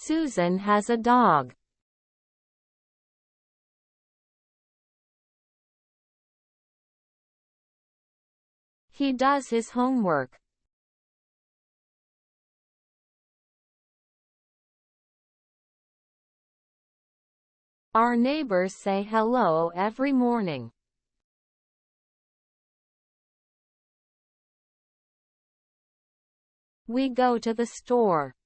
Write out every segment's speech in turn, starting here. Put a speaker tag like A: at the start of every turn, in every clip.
A: Susan has a dog. He does his homework. Our neighbors say hello every morning. We go to the store.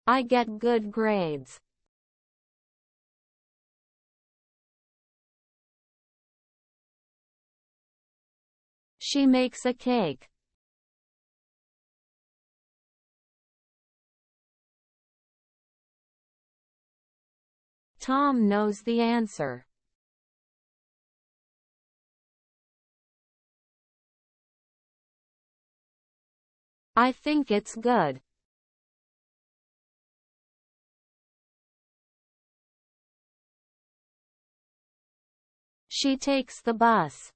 A: I get good grades. She makes a cake. Tom knows the answer. I think it's good. She takes the bus.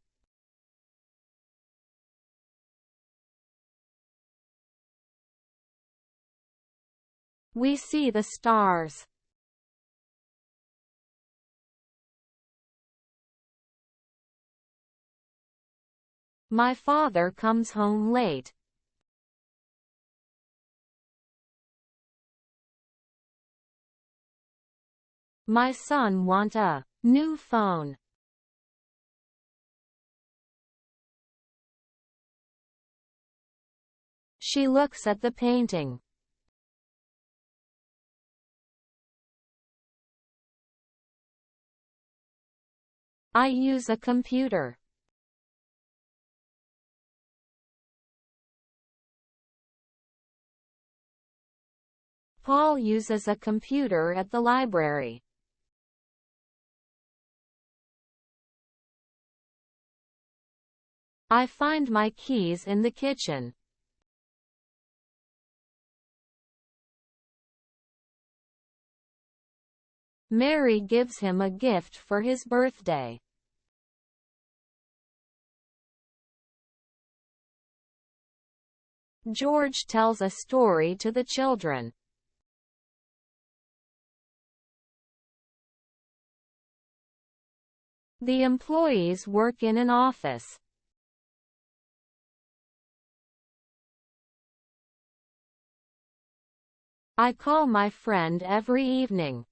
A: We see the stars. My father comes home late. My son wants a new phone. She looks at the painting. I use a computer. Paul uses a computer at the library. I find my keys in the kitchen. Mary gives him a gift for his birthday. George tells a story to the children. The employees work in an office. I call my friend every evening.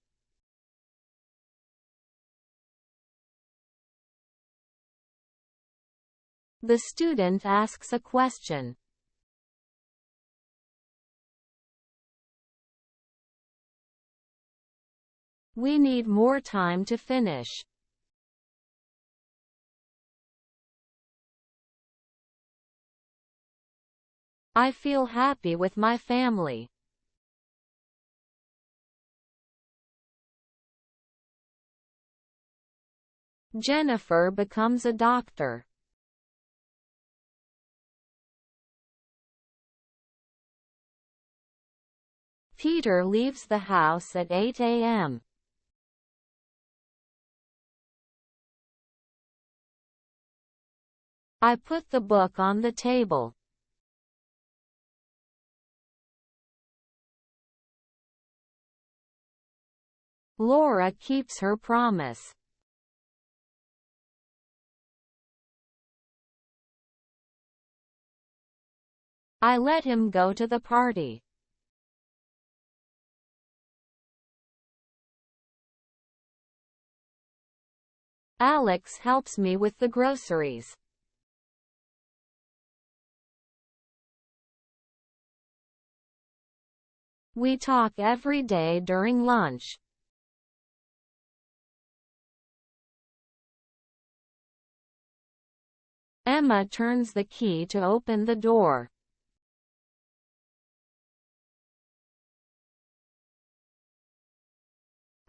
A: The student asks a question. We need more time to finish. I feel happy with my family. Jennifer becomes a doctor. Peter leaves the house at 8 a.m. I put the book on the table. Laura keeps her promise. I let him go to the party. Alex helps me with the groceries. We talk every day during lunch. Emma turns the key to open the door.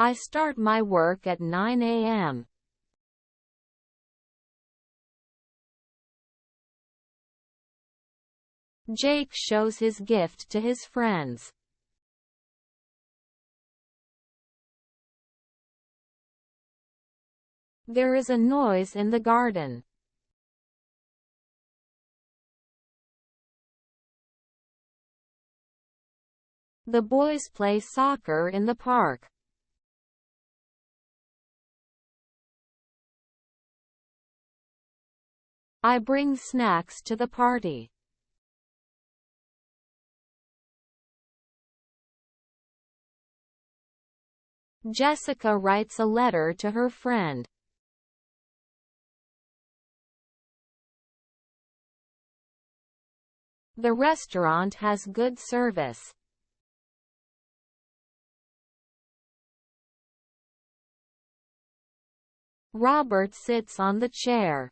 A: I start my work at 9 a.m. Jake shows his gift to his friends. There is a noise in the garden. The boys play soccer in the park. I bring snacks to the party. Jessica writes a letter to her friend. The restaurant has good service. Robert sits on the chair.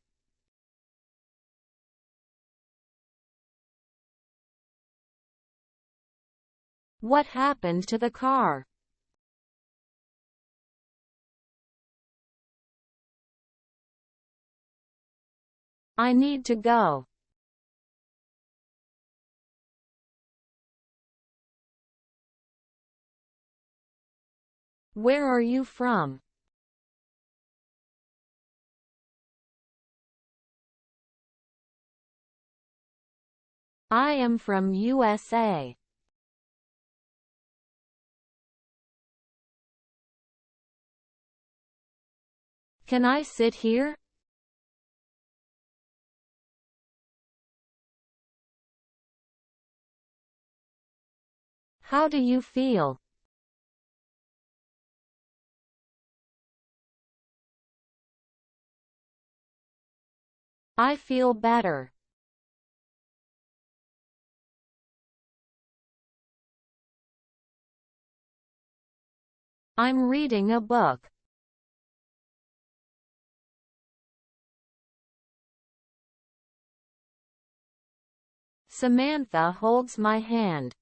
A: What happened to the car? I need to go. Where are you from? I am from USA. Can I sit here? How do you feel? I feel better. I'm reading a book. Samantha holds my hand.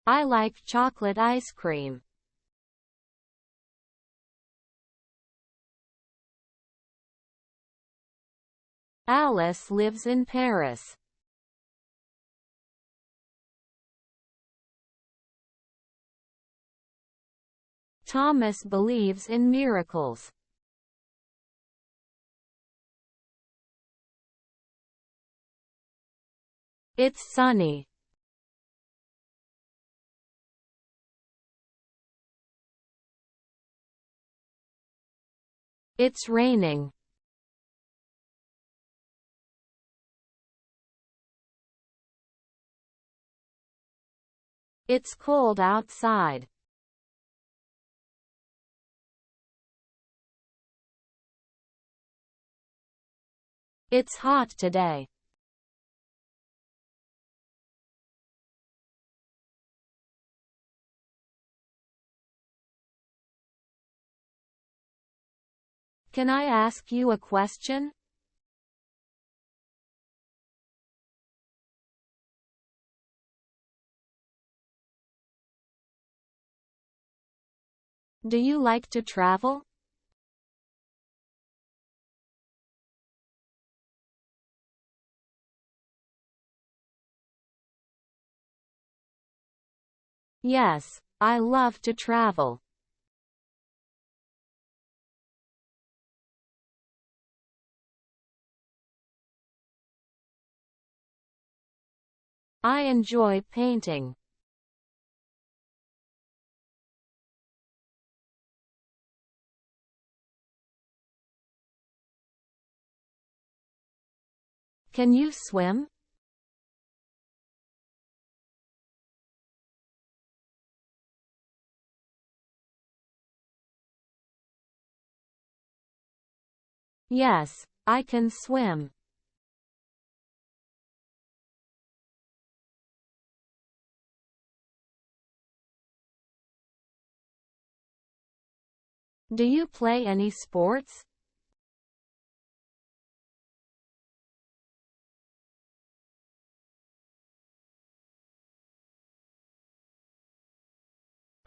A: I like chocolate ice cream. Alice lives in Paris. Thomas believes in miracles. It's sunny. It's raining. It's cold outside. It's hot today. Can I ask you a question? Do you like to travel? Yes, I love to travel. I enjoy painting. Can you swim? Yes, I can swim. Do you play any sports?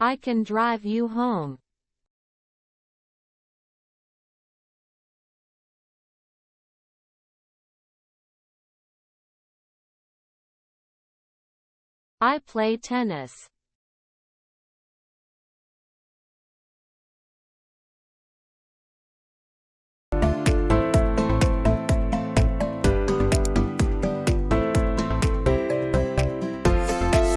A: I can drive you home. I play tennis.